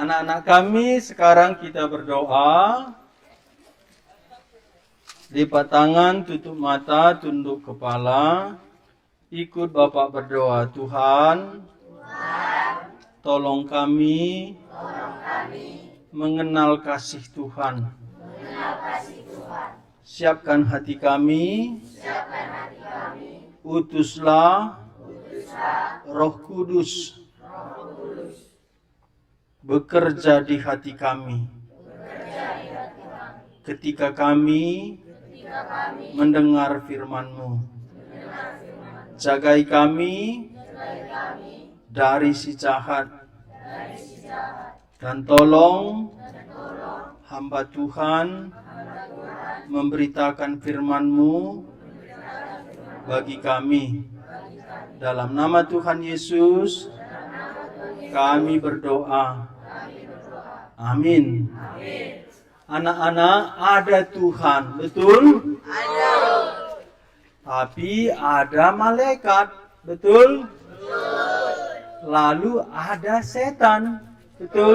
Anak-anak kami, sekarang kita berdoa. Lipat tangan, tutup mata, tunduk kepala. Ikut Bapak berdoa. Tuhan, tolong kami mengenal kasih Tuhan. Siapkan hati kami. Utuslah Roh Kudus bekerja di hati kami. Ketika kami mendengar firman-Mu. Jagai kami dari si jahat. Dan tolong hamba Tuhan memberitakan firman-Mu bagi kami. Dalam nama Tuhan Yesus kami berdoa. Amin. Anak-anak, ada Tuhan, betul? Ada. Tapi ada malaikat, betul? Lalu ada setan, betul?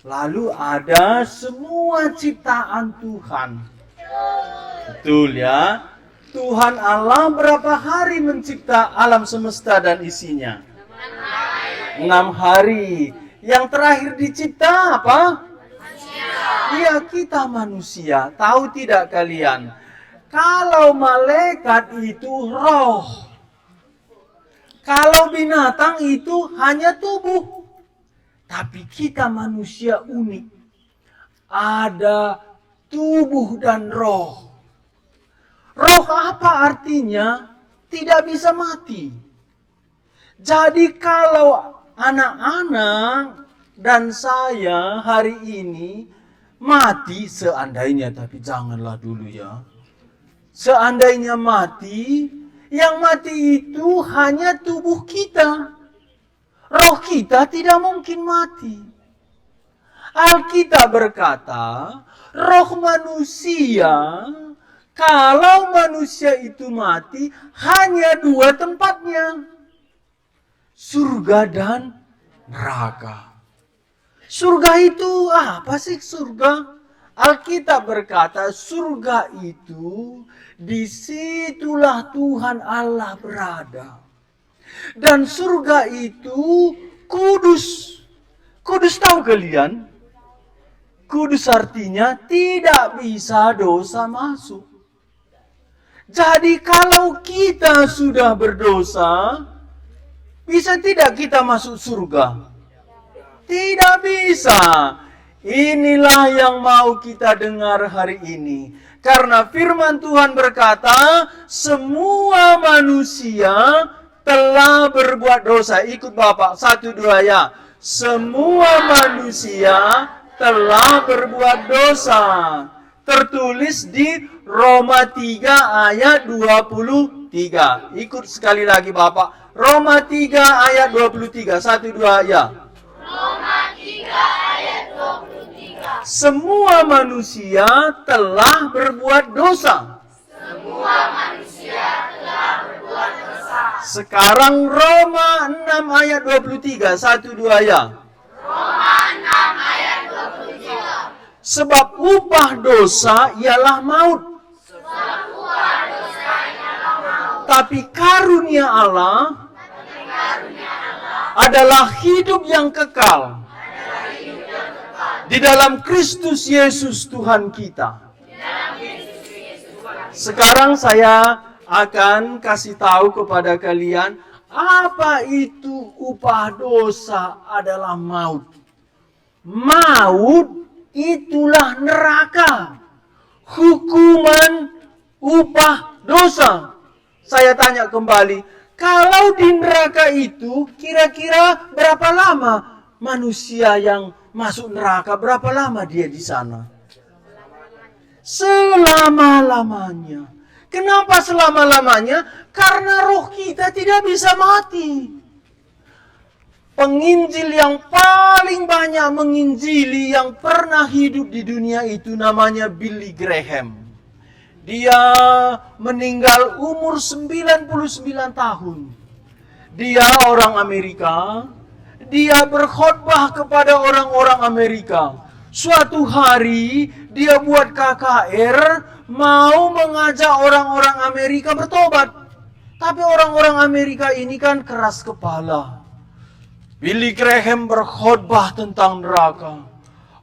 Lalu ada semua ciptaan Tuhan. Betul ya? Tuhan Allah berapa hari mencipta alam semesta dan isinya? 6 hari. Yang terakhir dicipta apa? Iya, kita manusia. Tahu tidak kalian? Kalau malaikat itu roh. Kalau binatang itu hanya tubuh. Tapi kita manusia unik. Ada tubuh dan roh. Roh apa artinya? Tidak bisa mati. Jadi kalau anak-anak dan saya hari ini mati seandainya, tapi janganlah dulu ya. Seandainya mati, yang mati itu hanya tubuh kita. Roh kita tidak mungkin mati. Alkitab berkata, roh manusia, kalau manusia itu mati, hanya 2 tempatnya. Surga dan neraka. Surga itu apa sih surga? Alkitab berkata surga itu disitulah Tuhan Allah berada. Dan surga itu kudus. Kudus tahu kalian? Kudus artinya tidak bisa dosa masuk. Jadi kalau kita sudah berdosa, bisa tidak kita masuk surga? Tidak bisa. Inilah yang mau kita dengar hari ini. Karena firman Tuhan berkata, semua manusia telah berbuat dosa. Ikut Bapak, 1, 2 ya. Semua manusia telah berbuat dosa. Tertulis di Roma 3 ayat 23. Ikut sekali lagi Bapak. Roma 3 ayat 23. 1, 2 ya. Roma 3 ayat 23. Semua manusia telah berbuat dosa. Semua manusia telah berbuat dosa. Sekarang Roma 6 ayat 23. 1, 2 ya. Roma 6 ayat 23. Sebab upah dosa ialah maut. Sebab upah dosa ialah maut. Tapi karunia Allah adalah hidup yang kekal di dalam Kristus Yesus Tuhan kita. Sekarang saya akan kasih tahu kepada kalian apa itu upah dosa adalah maut. Maut itulah neraka. Hukuman upah dosa. Saya tanya kembali, kalau di neraka itu kira-kira berapa lama manusia yang masuk neraka, berapa lama dia di sana? Selama-lamanya. Kenapa selama-lamanya? Karena roh kita tidak bisa mati. Penginjil yang paling banyak menginjili yang pernah hidup di dunia itu namanya Billy Graham. Dia meninggal umur 99 tahun. Dia orang Amerika. dia berkhotbah kepada orang-orang Amerika. Suatu hari dia buat KKR mau mengajak orang-orang Amerika bertobat. Tapi orang-orang Amerika ini kan keras kepala. Billy Graham berkhotbah tentang neraka.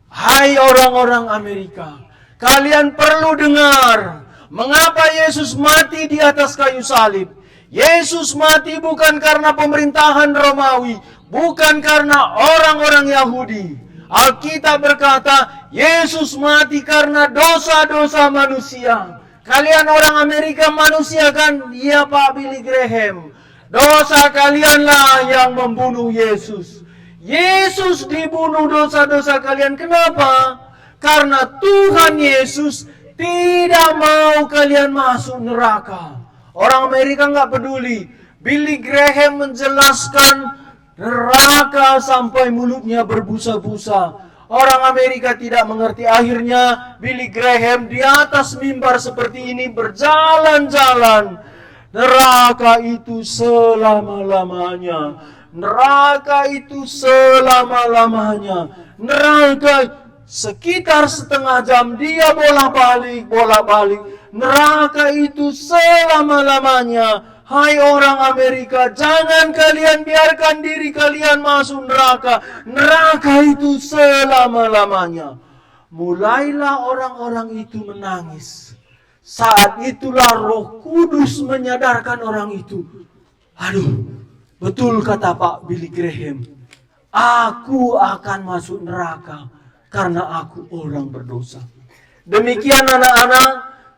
Hai orang-orang Amerika, kalian perlu dengar mengapa Yesus mati di atas kayu salib. Yesus mati bukan karena pemerintahan Romawi, bukan karena orang-orang Yahudi. Alkitab berkata, Yesus mati karena dosa-dosa manusia. Kalian orang Amerika manusia kan? Iya Pak Billy Graham. Dosa kalianlah yang membunuh Yesus. Yesus dibunuh dosa-dosa kalian. Kenapa? Karena Tuhan Yesus tidak mau kalian masuk neraka. Orang Amerika nggak peduli. Billy Graham menjelaskan neraka sampai mulutnya berbusa-busa. Orang Amerika tidak mengerti. Akhirnya Billy Graham di atas mimbar seperti ini berjalan-jalan. Neraka itu selama-lamanya. Neraka itu selama-lamanya. Neraka sekitar setengah jam dia bolak-balik. Neraka itu selama-lamanya. Hai orang Amerika, jangan kalian biarkan diri kalian masuk neraka. Neraka itu selama-lamanya. Mulailah orang-orang itu menangis. Saat itulah Roh Kudus menyadarkan orang itu. Aduh, betul kata Pak Billy Graham. Aku akan masuk neraka karena aku orang berdosa. Demikian anak-anak,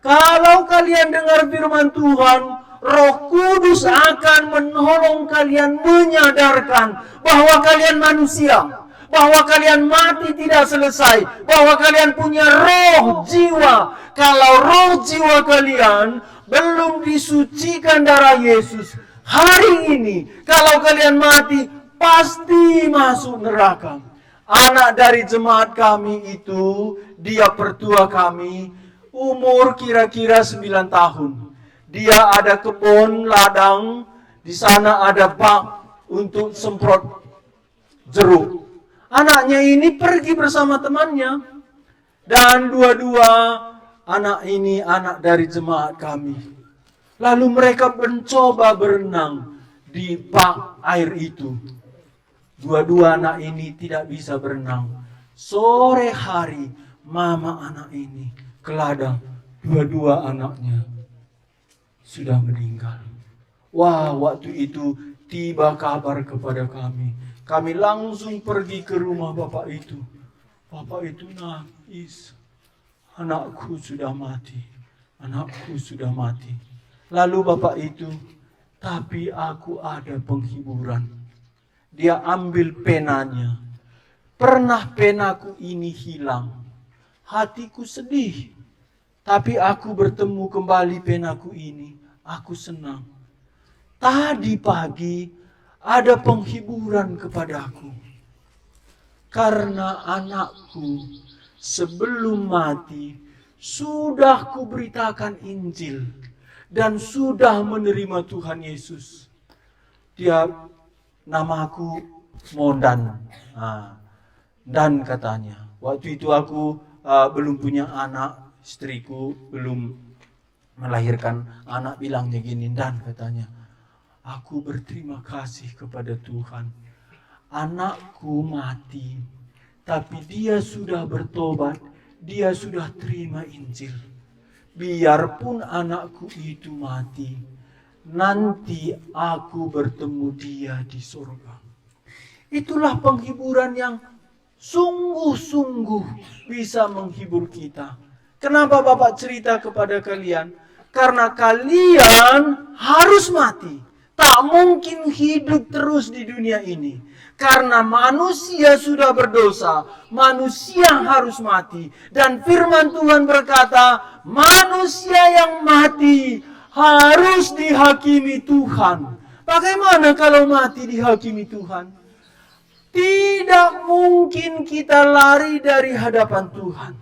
kalau kalian dengar firman Tuhan, Roh Kudus akan menolong kalian menyadarkan bahwa kalian manusia, bahwa kalian mati tidak selesai, bahwa kalian punya roh jiwa. Kalau roh jiwa kalian belum disucikan darah Yesus, hari ini kalau kalian mati pasti masuk neraka. Anak dari jemaat kami itu, dia pertua kami, umur kira-kira 9 tahun. Dia ada kebun ladang, di sana ada bak untuk semprot jeruk. Anaknya ini pergi bersama temannya. Dan dua-dua anak ini anak dari jemaat kami. Lalu mereka mencoba berenang di bak air itu. Dua-dua anak ini tidak bisa berenang. Sore hari, mama anak ini ke ladang. Dua-dua anaknya sudah meninggal. Wah, waktu itu tiba kabar kepada kami. Kami langsung pergi ke rumah bapak itu. Bapak itu nangis. Anakku sudah mati. Anakku sudah mati. Lalu bapak itu, tapi aku ada penghiburan. Dia ambil penanya. Pernah penaku ini hilang. Hatiku sedih. Tapi aku bertemu kembali penaku ini. Aku senang. Tadi pagi ada penghiburan kepadaku. Karena anakku sebelum mati sudah kuberitakan Injil. Dan sudah menerima Tuhan Yesus. Dia namaku Mondan. Dan katanya. Waktu itu aku belum punya anak. Istriku belum melahirkan anak, bilangnya gini, dan katanya, aku berterima kasih kepada Tuhan. Anakku mati, tapi dia sudah bertobat, dia sudah terima Injil. Biarpun anakku itu mati, nanti aku bertemu dia di surga. Itulah penghiburan yang sungguh-sungguh bisa menghibur kita. Kenapa Bapak cerita kepada kalian? Karena kalian harus mati. Tak mungkin hidup terus di dunia ini. Karena manusia sudah berdosa. Manusia harus mati. Dan firman Tuhan berkata, manusia yang mati harus dihakimi Tuhan. Bagaimana kalau mati dihakimi Tuhan? Tidak mungkin kita lari dari hadapan Tuhan.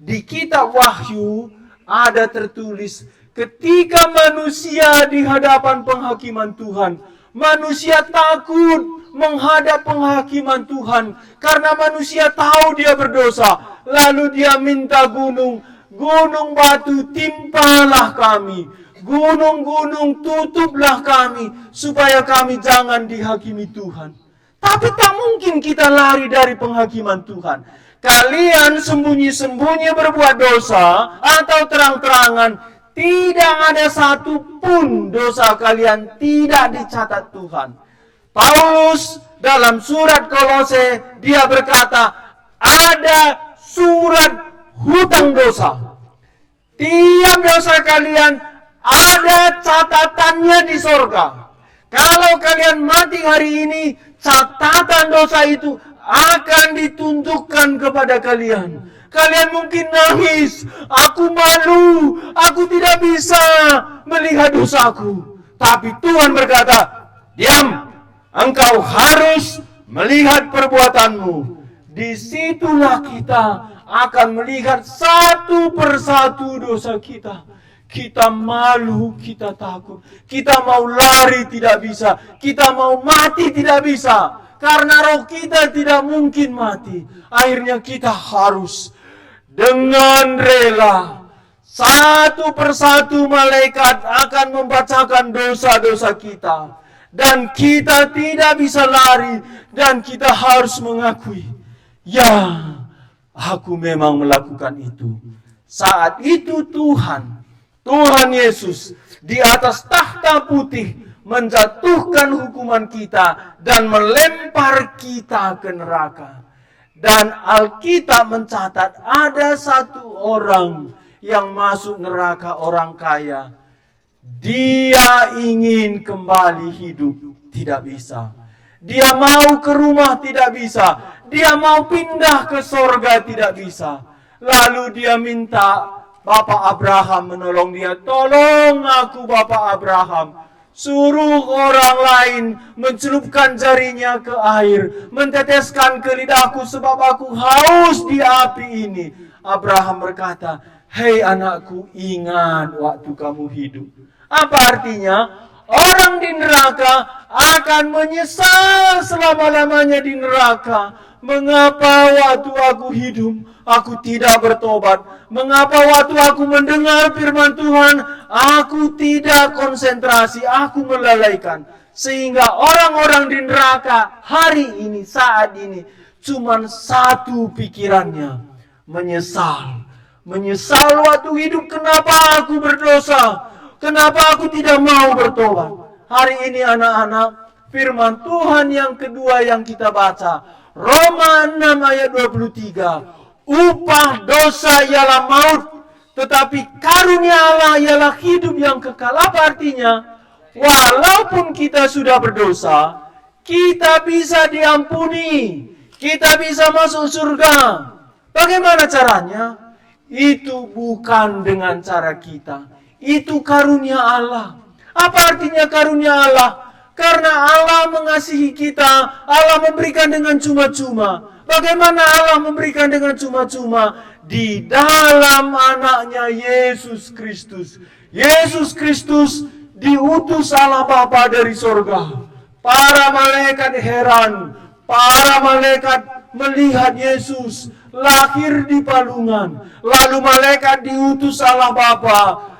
Di kitab Wahyu ada tertulis, ketika manusia di hadapan penghakiman Tuhan, Manusia takut menghadap penghakiman Tuhan karena manusia tahu dia berdosa. Lalu dia minta gunung batu timpalah kami. Gunung-gunung tutuplah kami supaya kami jangan dihakimi Tuhan. Tapi tak mungkin kita lari dari penghakiman Tuhan. Kalian sembunyi-sembunyi berbuat dosa atau terang-terangan, tidak ada satupun dosa kalian tidak dicatat Tuhan. Paulus dalam surat Kolose dia berkata, ada surat hutang dosa. Tiap dosa kalian ada catatannya di sorga. Kalau kalian mati hari ini, catatan dosa itu akan ditunjukkan kepada kalian. Kalian mungkin nangis, aku malu, aku tidak bisa melihat dosaku. Tapi Tuhan berkata, diam, engkau harus melihat perbuatanmu. Disitulah kita akan melihat satu persatu dosa kita. Kita malu, kita takut. Kita mau lari tidak bisa. Kita mau mati tidak bisa. Karena roh kita tidak mungkin mati. Akhirnya kita harus dengan rela. Satu persatu malaikat akan membacakan dosa-dosa kita. Dan kita tidak bisa lari. Dan kita harus mengakui. Ya, aku memang melakukan itu. Saat itu Tuhan Yesus di atas takhta putih menjatuhkan hukuman kita dan melempar kita ke neraka. Dan Alkitab mencatat ada satu orang yang masuk neraka, orang kaya. Dia ingin kembali hidup, tidak bisa. Dia mau ke rumah, tidak bisa. Dia mau pindah ke sorga, tidak bisa. Lalu dia minta Bapak Abraham menolong dia. Tolong aku Bapak Abraham. Suruh orang lain mencelupkan jarinya ke air. Menteteskan ke lidahku sebab aku haus di api ini. Abraham berkata, hei anakku, ingat waktu kamu hidup. Apa artinya? Orang di neraka akan menyesal selama-lamanya di neraka. Mengapa waktu aku hidup, aku tidak bertobat? Mengapa waktu aku mendengar firman Tuhan, aku tidak konsentrasi, aku melalaikan? Sehingga orang-orang di neraka hari ini, saat ini, cuma satu pikirannya, menyesal. Menyesal waktu hidup, kenapa aku berdosa? Kenapa aku tidak mau bertobat? Hari ini anak-anak, firman Tuhan yang kedua yang kita baca, Roma 6 ayat 23. Upah dosa ialah maut, tetapi karunia Allah ialah hidup yang kekal. Apa artinya? Walaupun kita sudah berdosa, kita bisa diampuni. Kita bisa masuk surga. Bagaimana caranya? Itu bukan dengan cara kita. Itu karunia Allah. Apa artinya karunia Allah? Karena Allah mengasihi kita, Allah memberikan dengan cuma-cuma. Bagaimana Allah memberikan dengan cuma-cuma? Di dalam anaknya Yesus Kristus. Yesus Kristus diutus Allah Bapa dari sorga. Para malaikat heran. Para malaikat melihat Yesus lahir di palungan. Lalu malaikat diutus Allah Bapa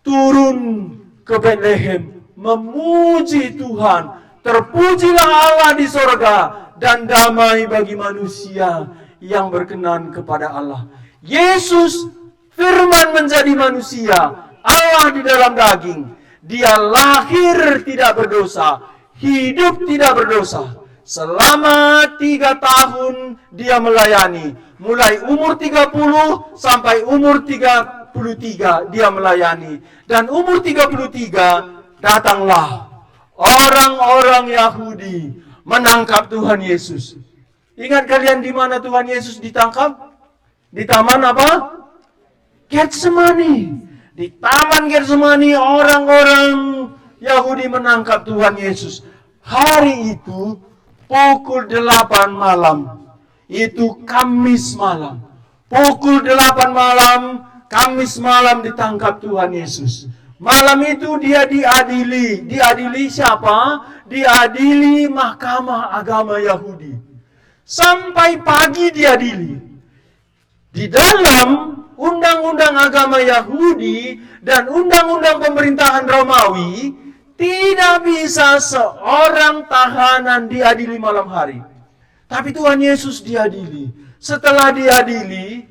turun ke Betlehem. Memuji Tuhan. Terpujilah Allah di sorga. Dan damai bagi manusia yang berkenan kepada Allah. Yesus firman menjadi manusia. Allah di dalam daging. Dia lahir tidak berdosa. Hidup tidak berdosa. Selama 3 tahun dia melayani. Mulai umur 30 sampai umur 33 dia melayani. Dan umur 33 datanglah orang-orang Yahudi menangkap Tuhan Yesus. Ingat kalian di mana Tuhan Yesus ditangkap? Di taman apa? Getsemani. Di taman Getsemani orang-orang Yahudi menangkap Tuhan Yesus. Hari itu pukul 8 malam. Itu Kamis malam. Pukul 8 malam, Kamis malam ditangkap Tuhan Yesus. Malam itu dia diadili. Diadili siapa? Diadili Mahkamah Agama Yahudi. Sampai pagi diadili. Di dalam undang-undang agama Yahudi dan undang-undang pemerintahan Romawi, tidak bisa seorang tahanan diadili malam hari. Tapi Tuhan Yesus diadili. Setelah diadili,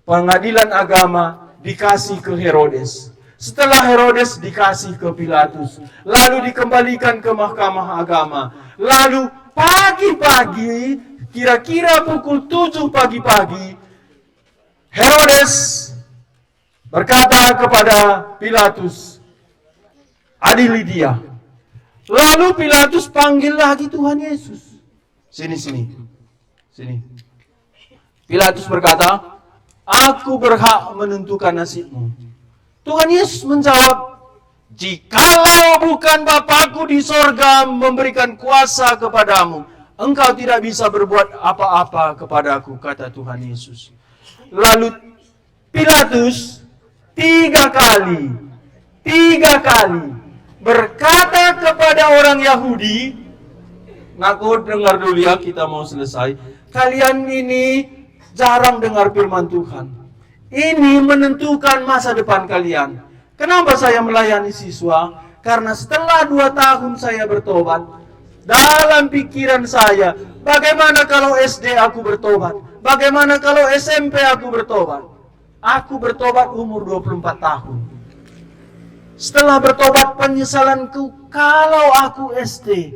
pengadilan agama dikasih ke Herodes. Setelah Herodes dikasih ke Pilatus. Lalu dikembalikan ke Mahkamah Agama. Lalu pagi-pagi, kira-kira pukul 7 pagi-pagi, Herodes berkata kepada Pilatus, adili dia. Lalu Pilatus panggil lagi Tuhan Yesus. Sini. Pilatus berkata, aku berhak menentukan nasibmu. Tuhan Yesus menjawab, jikalau bukan Bapakku di sorga memberikan kuasa kepadamu, engkau tidak bisa berbuat apa-apa kepadaku, kata Tuhan Yesus. Lalu Pilatus tiga kali berkata kepada orang Yahudi, aku dengar dulu ya, kita mau selesai. Kalian ini jarang dengar firman Tuhan. Ini menentukan masa depan kalian. Kenapa saya melayani siswa? Karena setelah 2 tahun saya bertobat, dalam pikiran saya, bagaimana kalau SD aku bertobat? Bagaimana kalau SMP aku bertobat? Aku bertobat umur 24 tahun. Setelah bertobat, penyesalanku, kalau aku SD,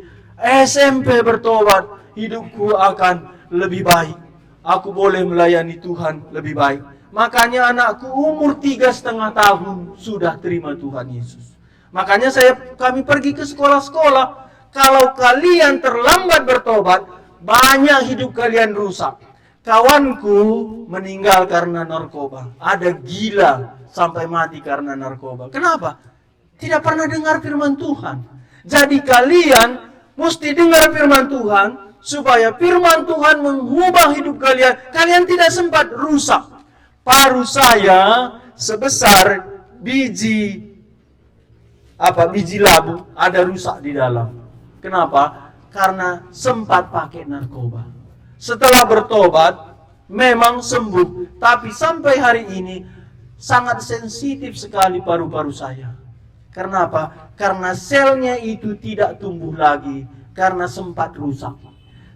SMP bertobat, hidupku akan lebih baik. Aku boleh melayani Tuhan lebih baik. Makanya anakku umur 3,5 tahun sudah terima Tuhan Yesus. Makanya kami pergi ke sekolah-sekolah. Kalau kalian terlambat bertobat, banyak hidup kalian rusak. Kawanku meninggal karena narkoba. Ada gila sampai mati karena narkoba. Kenapa? Tidak pernah dengar firman Tuhan. Jadi kalian mesti dengar firman Tuhan, supaya firman Tuhan mengubah hidup kalian. Kalian tidak sempat rusak. Paru saya sebesar biji labu ada rusak di dalam. Kenapa? Karena sempat pakai narkoba. Setelah bertobat memang sembuh, tapi sampai hari ini sangat sensitif sekali paru-paru saya. Kenapa? Karena selnya itu tidak tumbuh lagi karena sempat rusak.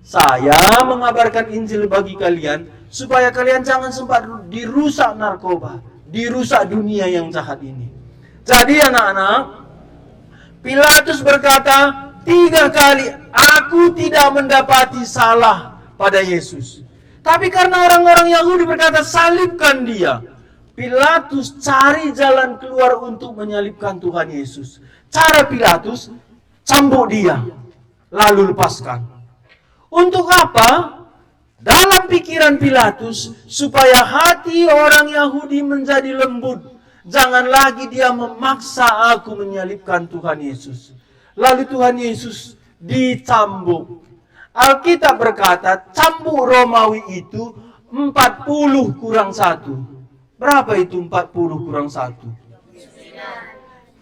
Saya mengabarkan Injil bagi kalian supaya kalian jangan sempat dirusak narkoba, dirusak dunia yang jahat ini. Jadi anak-anak, Pilatus berkata 3 kali, aku tidak mendapati salah pada Yesus. Tapi karena orang-orang Yahudi berkata, salibkan dia. Pilatus cari jalan keluar untuk menyalibkan Tuhan Yesus. Cara Pilatus, cambuk dia, lalu lepaskan. Untuk apa? Dalam pikiran Pilatus, supaya hati orang Yahudi menjadi lembut. Jangan lagi dia memaksa aku menyalibkan Tuhan Yesus. Lalu Tuhan Yesus dicambuk. Alkitab berkata, cambuk Romawi itu 40 kurang 1. Berapa itu 40 kurang 1?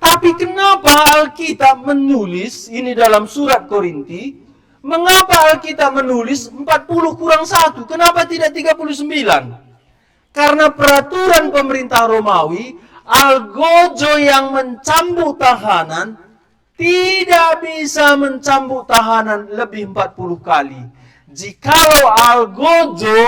Tapi kenapa Alkitab menulis, ini dalam surat Korinti, mengapa Alkitab menulis 40 kurang 1? Kenapa tidak 39? Karena peraturan pemerintah Romawi, algojo yang mencambuk tahanan tidak bisa mencambuk tahanan lebih 40 kali. Jikalau algojo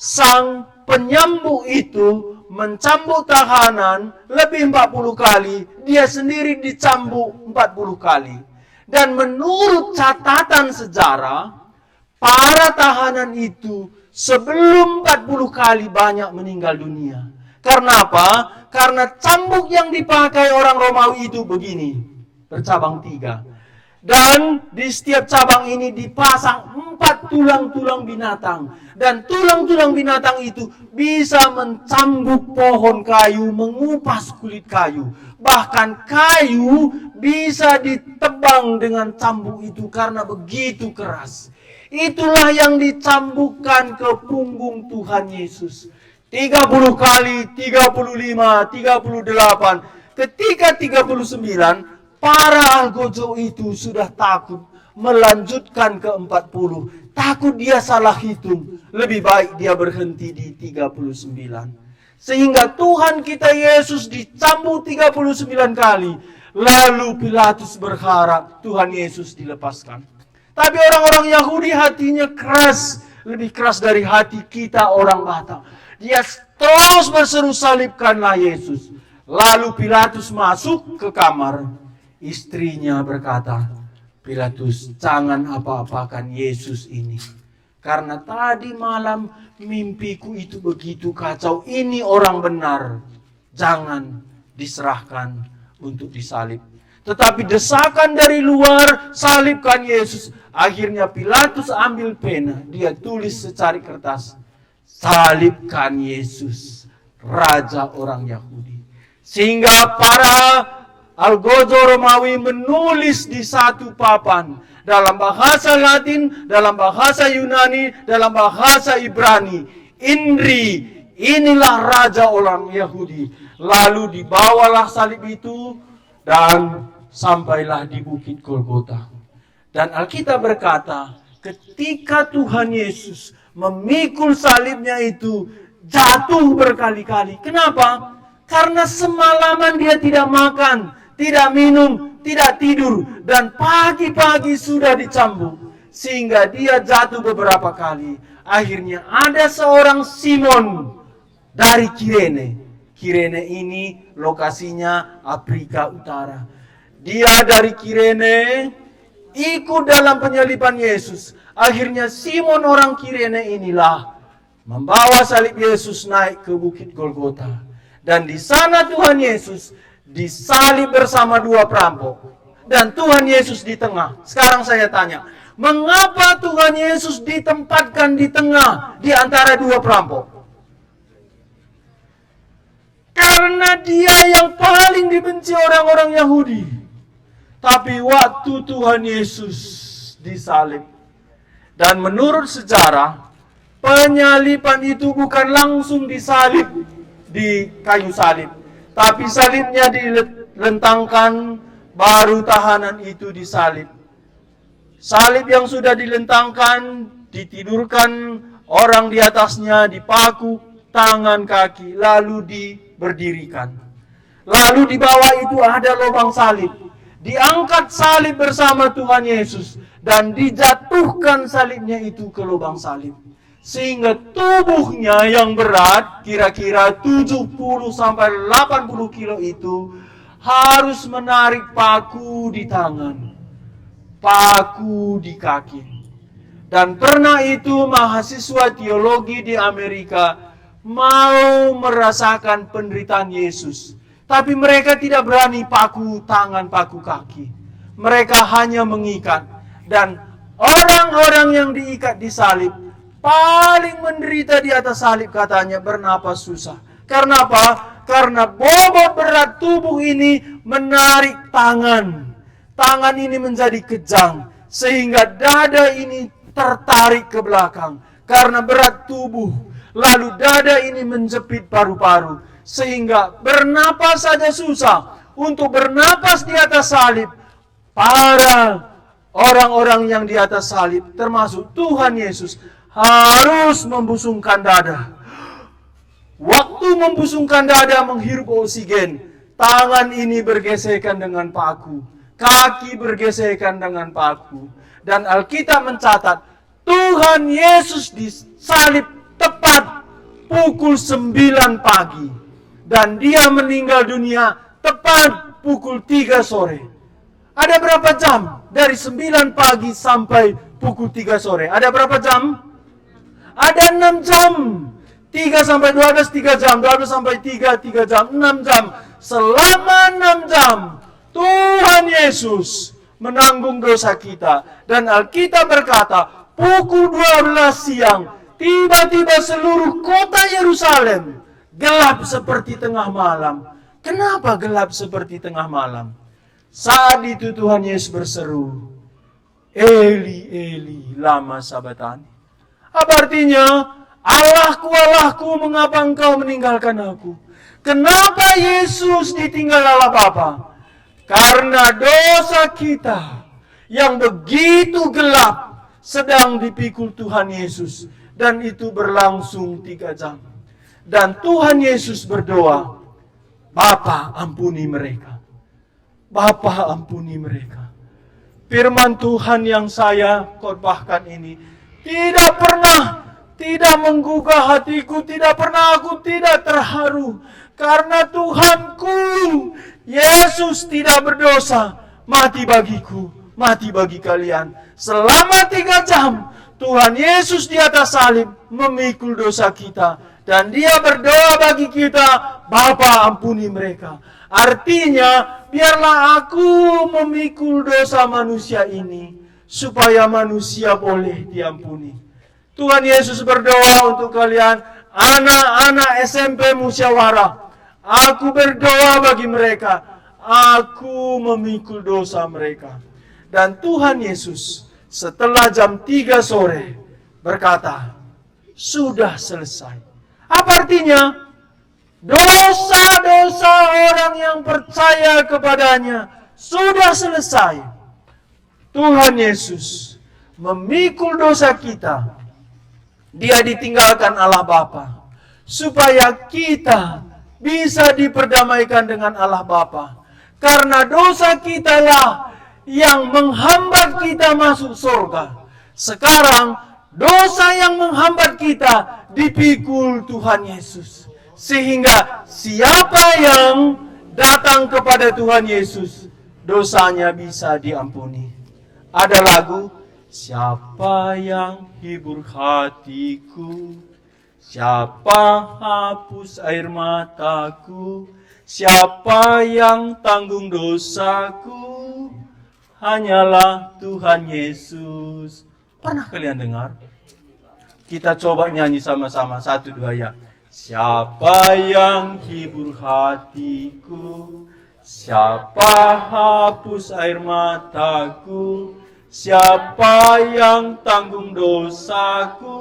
sang penyambuk itu mencambuk tahanan lebih 40 kali, dia sendiri dicambuk 40 kali. Dan menurut catatan sejarah, para tahanan itu sebelum 40 kali banyak meninggal dunia. Karena apa? Karena cambuk yang dipakai orang Romawi itu begini, bercabang 3. Dan di setiap cabang ini dipasang 4 tulang-tulang binatang. Dan tulang-tulang binatang itu bisa mencambuk pohon kayu, mengupas kulit kayu. Bahkan kayu bisa ditebang dengan cambuk itu karena begitu keras. Itulah yang dicambukkan ke punggung Tuhan Yesus. 30 kali, 35, 38. ketika 39, para algojo itu sudah takut melanjutkan ke 40. Takut dia salah hitung. Lebih baik dia berhenti di 39. Sehingga Tuhan kita Yesus dicambuk 39 kali. Lalu Pilatus berharap Tuhan Yesus dilepaskan. Tapi orang-orang Yahudi hatinya keras. Lebih keras dari hati kita orang Batak. Dia terus berseru, salibkanlah Yesus. Lalu Pilatus masuk ke kamar. Istrinya berkata, Pilatus, jangan apa-apakan Yesus ini. Karena tadi malam mimpiku itu begitu kacau. Ini orang benar. Jangan diserahkan untuk disalib. Tetapi desakan dari luar, salibkan Yesus. Akhirnya Pilatus ambil pena. Dia tulis secari kertas. Salibkan Yesus, Raja orang Yahudi. Sehingga para algojo Romawi menulis di satu papan. Dalam bahasa Latin, dalam bahasa Yunani, dalam bahasa Ibrani. Indri, inilah Raja orang Yahudi. Lalu dibawalah salib itu dan sampailah di Bukit Golgota. Dan Alkitab berkata, ketika Tuhan Yesus memikul salibnya itu, jatuh berkali-kali. Kenapa? Karena semalaman dia tidak makan, tidak minum, tidak tidur. Dan pagi-pagi sudah dicambuk. Sehingga dia jatuh beberapa kali. Akhirnya ada seorang Simon dari Kirene. Kirene ini lokasinya Afrika Utara. Dia dari Kirene ikut dalam penyaliban Yesus. Akhirnya Simon orang Kirene inilah membawa salib Yesus naik ke Bukit Golgota. Dan di sana Tuhan Yesus disalib bersama dua perampok. Dan Tuhan Yesus di tengah. Sekarang saya tanya, mengapa Tuhan Yesus ditempatkan di tengah di antara dua perampok? Karena dia yang paling dibenci orang-orang Yahudi. Tapi waktu Tuhan Yesus disalib. Dan menurut sejarah, penyaliban itu bukan langsung disalib di kayu salib. Tapi salibnya dilentangkan, baru tahanan itu disalib. Salib yang sudah dilentangkan, ditidurkan orang di atasnya, dipaku tangan kaki, lalu diberdirikan. Lalu di bawah itu ada lubang salib. Diangkat salib bersama Tuhan Yesus dan dijatuhkan salibnya itu ke lubang salib. Sehingga tubuhnya yang berat, kira-kira 70 sampai 80 kilo itu harus menarik paku di tangan, paku di kaki. Dan pernah itu mahasiswa teologi di Amerika mau merasakan penderitaan Yesus. Tapi mereka tidak berani paku tangan, paku kaki. Mereka hanya mengikat. Dan orang-orang yang diikat di salib paling menderita di atas salib, katanya bernapas susah. Karena apa? Karena bobot berat tubuh ini menarik tangan. Tangan ini menjadi kejang. Sehingga dada ini tertarik ke belakang. Karena berat tubuh. Lalu dada ini menjepit paru-paru. Sehingga bernapas saja susah. Untuk bernapas di atas salib, para orang-orang yang di atas salib, termasuk Tuhan Yesus, harus membusungkan dada. Waktu membusungkan dada, menghirup oksigen, tangan ini bergesekan dengan paku, kaki bergesekan dengan paku. Dan Alkitab mencatat, Tuhan Yesus disalib tepat pukul 9 pagi. Dan dia meninggal dunia tepat pukul 3 sore. Ada berapa jam? Dari 9 pagi sampai pukul 3 sore. Ada berapa jam? Ada 6 jam. 3 sampai 12, 3 jam. 12 sampai 3, 3 jam. 6 jam. Selama 6 jam, Tuhan Yesus menanggung dosa kita. Dan Alkitab berkata, pukul 12 siang, tiba-tiba seluruh kota Yerusalem gelap seperti tengah malam. Kenapa gelap seperti tengah malam? Saat itu Tuhan Yesus berseru, Eli, Eli, lama sabatani. Apa artinya? Allahku, Allahku, mengapa engkau meninggalkan aku? Kenapa Yesus ditinggal Allah Bapa? Karena dosa kita yang begitu gelap sedang dipikul Tuhan Yesus. Dan itu berlangsung 3 jam. Dan Tuhan Yesus berdoa, Bapa ampuni mereka. Bapa ampuni mereka. Firman Tuhan yang saya khotbahkan ini tidak menggugah hatiku, tidak pernah aku tidak terharu. Karena Tuhanku, Yesus tidak berdosa, mati bagiku, mati bagi kalian. Selama 3 jam, Tuhan Yesus di atas salib memikul dosa kita. Dan dia berdoa bagi kita, Bapa ampuni mereka. Artinya, biarlah aku memikul dosa manusia ini, supaya manusia boleh diampuni. Tuhan Yesus berdoa untuk kalian, anak-anak SMP Musyawarah. Aku berdoa bagi mereka. Aku memikul dosa mereka. Dan Tuhan Yesus setelah jam 3 sore berkata, sudah selesai. Apa artinya? Dosa-dosa orang yang percaya kepadanya sudah selesai. Tuhan Yesus memikul dosa kita. Dia ditinggalkan Allah Bapa supaya kita bisa diperdamaikan dengan Allah Bapa. Karena dosa kitalah yang menghambat kita masuk surga. Sekarang dosa yang menghambat kita dipikul Tuhan Yesus. Sehingga siapa yang datang kepada Tuhan Yesus, dosanya bisa diampuni. Ada lagu, siapa yang hibur hatiku, siapa hapus air mataku, siapa yang tanggung dosaku, hanyalah Tuhan Yesus. Pernah kalian dengar? Kita coba nyanyi sama-sama, 1, 2 ya. Siapa yang hibur hatiku, siapa hapus air mataku, siapa yang tanggung dosaku,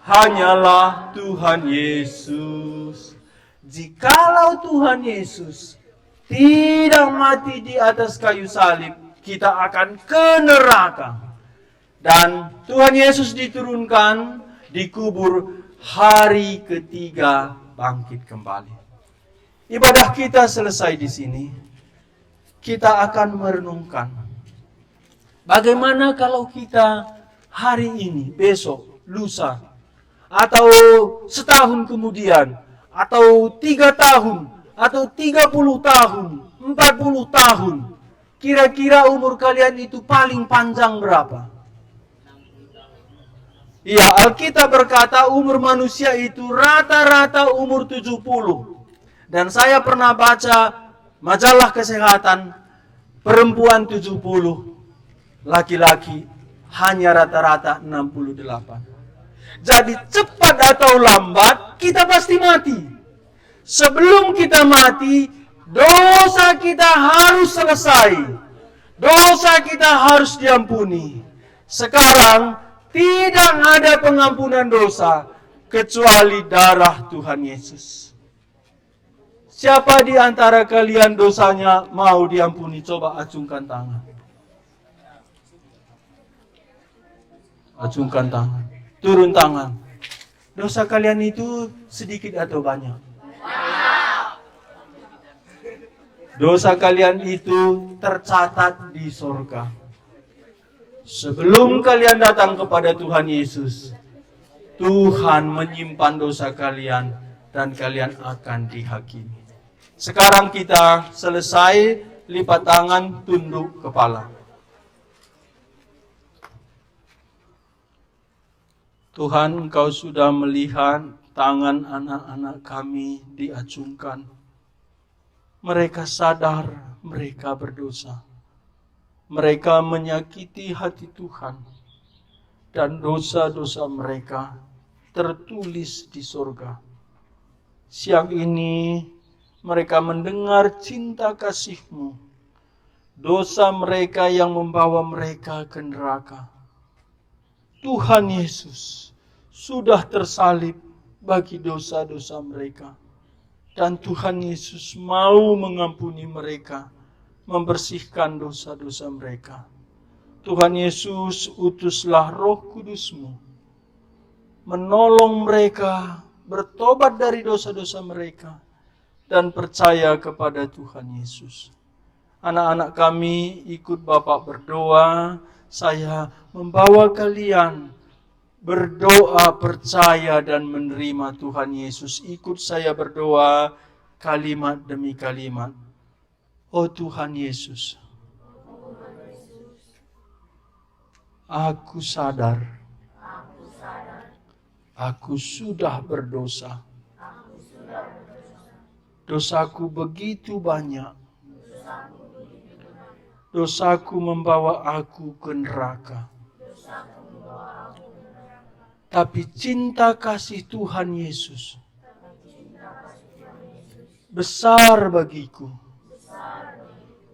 hanyalah Tuhan Yesus. Jikalau Tuhan Yesus tidak mati di atas kayu salib, kita akan ke neraka. Dan Tuhan Yesus diturunkan, dikubur, hari ketiga bangkit kembali. Ibadah kita selesai di sini. Kita akan merenungkan, bagaimana kalau kita hari ini, besok, lusa, atau setahun kemudian, atau 3 tahun, atau 30 tahun, 40 tahun, kira-kira umur kalian itu paling panjang berapa? Ya, Alkitab berkata umur manusia itu rata-rata umur 70. Dan saya pernah baca majalah kesehatan, perempuan 70, laki-laki hanya rata-rata 68. Jadi cepat atau lambat kita pasti mati. Sebelum kita mati, dosa kita harus selesai. Dosa kita harus diampuni. Sekarang tidak ada pengampunan dosa kecuali darah Tuhan Yesus. Siapa di antara kalian dosanya mau diampuni? Coba acungkan tangan. Acungkan tangan. Turun tangan. Dosa kalian itu sedikit atau banyak? Dosa kalian itu tercatat di surga. Sebelum kalian datang kepada Tuhan Yesus, Tuhan menyimpan dosa kalian dan kalian akan dihakimi. Sekarang kita selesai, lipat tangan, tunduk kepala. Tuhan, Engkau sudah melihat tangan anak-anak kami diacungkan. Mereka sadar mereka berdosa. Mereka menyakiti hati Tuhan. Dan dosa-dosa mereka tertulis di surga. Siang ini mereka mendengar cinta kasih-Mu. Dosa mereka yang membawa mereka ke neraka. Tuhan Yesus sudah tersalib bagi dosa-dosa mereka. Dan Tuhan Yesus mau mengampuni mereka, membersihkan dosa-dosa mereka. Tuhan Yesus, utuslah Roh Kudus-Mu, menolong mereka bertobat dari dosa-dosa mereka, dan percaya kepada Tuhan Yesus. Anak-anak kami ikut Bapak berdoa, saya membawa kalian berdoa, percaya dan menerima Tuhan Yesus. Ikut saya berdoa kalimat demi kalimat. Oh Tuhan Yesus, aku sadar, aku sudah berdosa. Dosaku begitu banyak. Dosaku membawa aku ke neraka. Tapi cinta kasih Tuhan Yesus besar bagiku.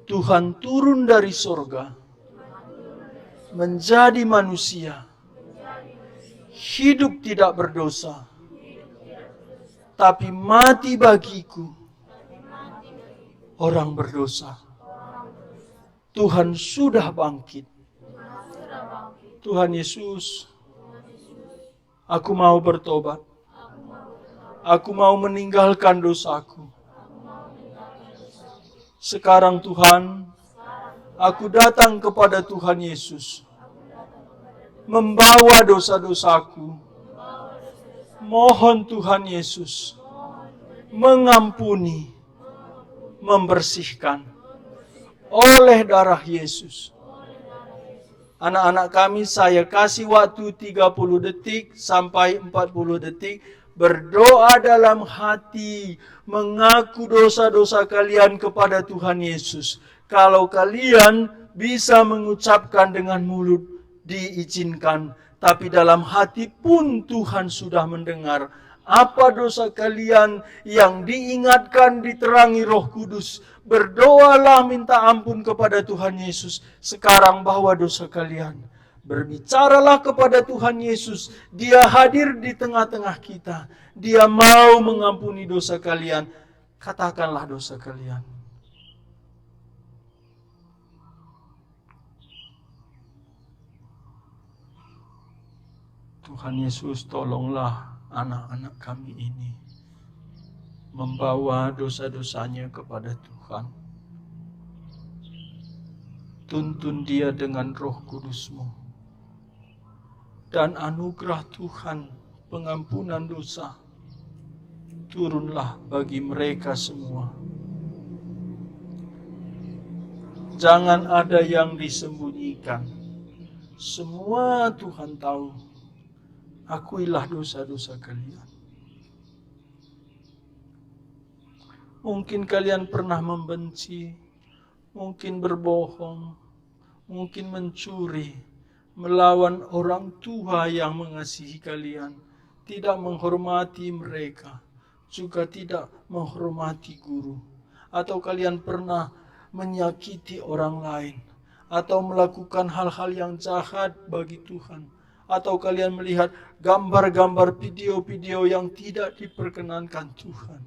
Tuhan turun dari sorga, menjadi manusia, hidup tidak berdosa, tapi mati bagiku, orang berdosa. Tuhan sudah bangkit. Tuhan Yesus, aku mau bertobat. Aku mau meninggalkan dosaku. Sekarang Tuhan, aku datang kepada Tuhan Yesus, membawa dosa-dosaku. Mohon Tuhan Yesus mengampuni, membersihkan oleh darah Yesus. Anak-anak kami, saya kasih waktu 30 detik sampai 40 detik. Berdoa dalam hati, mengaku dosa-dosa kalian kepada Tuhan Yesus. Kalau kalian bisa mengucapkan dengan mulut, diizinkan. Tapi dalam hati pun Tuhan sudah mendengar. Apa dosa kalian yang diingatkan, diterangi Roh Kudus. Berdoalah minta ampun kepada Tuhan Yesus. Sekarang bawa dosa kalian. Berbicaralah kepada Tuhan Yesus. Dia hadir di tengah-tengah kita. Dia mau mengampuni dosa kalian. Katakanlah dosa kalian. Tuhan Yesus, tolonglah anak-anak kami ini membawa dosa-dosanya kepada Tuhan. Tuntun dia dengan Roh Kudus-Mu. Dan anugerah Tuhan, pengampunan dosa, turunlah bagi mereka semua. Jangan ada yang disembunyikan. Semua Tuhan tahu. Akuilah dosa-dosa kalian. Mungkin kalian pernah membenci, mungkin berbohong, mungkin mencuri, melawan orang tua yang mengasihi kalian, tidak menghormati mereka, juga tidak menghormati guru. Atau kalian pernah menyakiti orang lain, atau melakukan hal-hal yang jahat bagi Tuhan. Atau kalian melihat gambar-gambar video-video yang tidak diperkenankan Tuhan.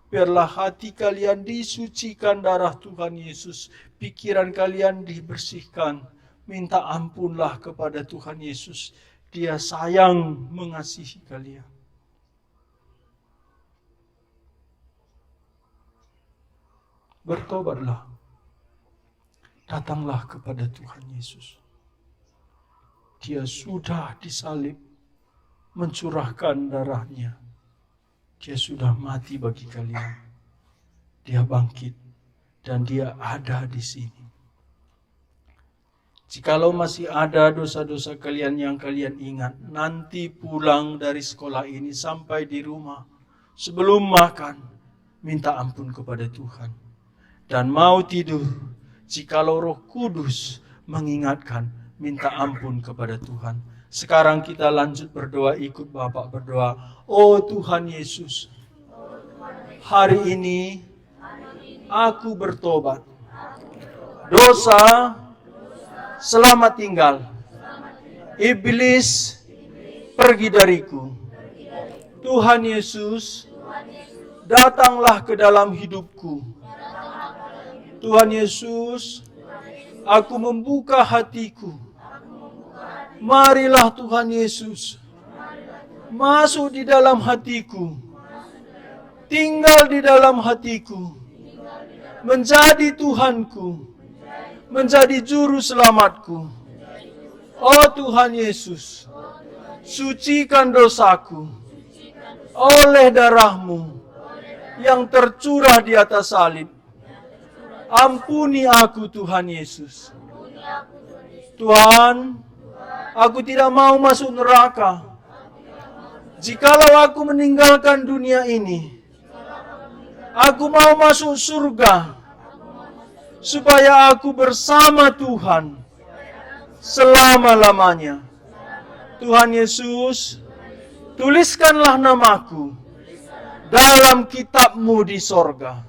Biarlah hati kalian disucikan darah Tuhan Yesus. Pikiran kalian dibersihkan. Minta ampunlah kepada Tuhan Yesus. Dia sayang mengasihi kalian. Bertobatlah. Datanglah kepada Tuhan Yesus. Dia sudah disalib, mencurahkan darahnya. Dia sudah mati bagi kalian. Dia bangkit dan dia ada di sini. Jikalau masih ada dosa-dosa kalian yang kalian ingat, nanti pulang dari sekolah ini sampai di rumah, sebelum makan, minta ampun kepada Tuhan. Dan mau tidur, jikalau Roh Kudus mengingatkan, minta ampun kepada Tuhan. Sekarang kita lanjut berdoa, ikut Bapak berdoa. Oh Tuhan Yesus, hari ini aku bertobat. Dosa, selamat tinggal. Iblis, pergi dariku. Tuhan Yesus, datanglah ke dalam hidupku. Tuhan Yesus, aku membuka hatiku. Marilah Tuhan Yesus masuk di dalam hatiku, tinggal di dalam hatiku, menjadi Tuhanku, menjadi juru selamatku. Oh Tuhan Yesus, sucikan dosaku oleh darah-Mu yang tercurah di atas salib. Ampuni aku Tuhan Yesus. Tuhan, aku tidak mau masuk neraka. Jikalau aku meninggalkan dunia ini, aku mau masuk surga, supaya aku bersama Tuhan selama-lamanya. Tuhan Yesus, tuliskanlah namaku dalam kitab-Mu di sorga.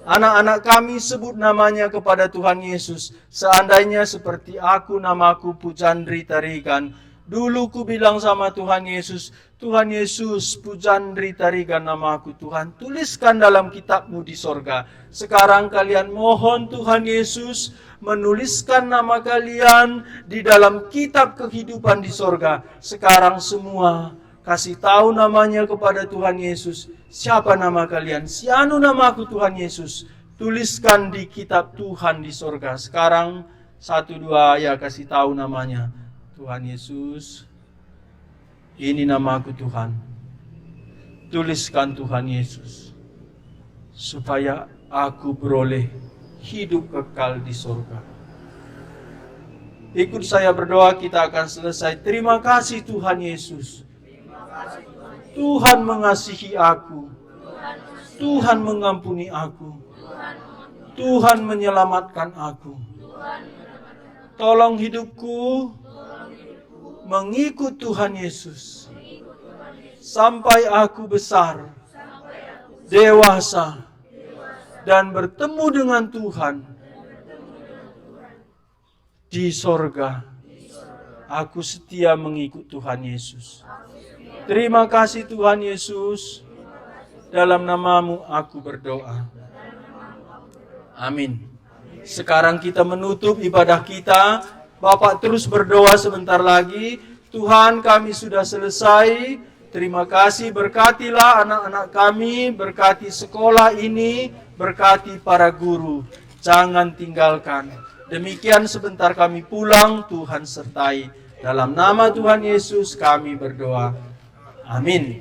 Anak-anak kami sebut namanya kepada Tuhan Yesus. Seandainya seperti aku namaku Pujandri Tarigan. Dulu ku bilang sama Tuhan Yesus, Tuhan Yesus, Pujandri Tarigan namaku Tuhan. Tuliskan dalam kitab-Mu di sorga. Sekarang kalian mohon Tuhan Yesus menuliskan nama kalian di dalam kitab kehidupan di sorga. Sekarang semua kasih tahu namanya kepada Tuhan Yesus. Siapa nama kalian? Sianu namaku Tuhan Yesus. Tuliskan di kitab Tuhan di sorga. Sekarang 1-2 ya kasih tahu namanya. Tuhan Yesus, ini namaku Tuhan. Tuliskan Tuhan Yesus, supaya aku beroleh hidup kekal di sorga. Ikut saya berdoa, kita akan selesai. Terima kasih Tuhan Yesus. Tuhan mengasihi aku. Tuhan mengampuni aku. Tuhan menyelamatkan aku. Tolong hidupku mengikut Tuhan Yesus sampai aku besar, dewasa, dan bertemu dengan Tuhan di sorga. Aku setia mengikut Tuhan Yesus. Terima kasih Tuhan Yesus. Dalam namamu aku berdoa. Amin. Sekarang kita menutup ibadah kita. Bapak terus berdoa sebentar lagi. Tuhan, kami sudah selesai. Terima kasih, berkatilah anak-anak kami, berkati sekolah ini, berkati para guru. Jangan tinggalkan. Demikian sebentar kami pulang, Tuhan sertai. Dalam nama Tuhan Yesus kami berdoa. Amin.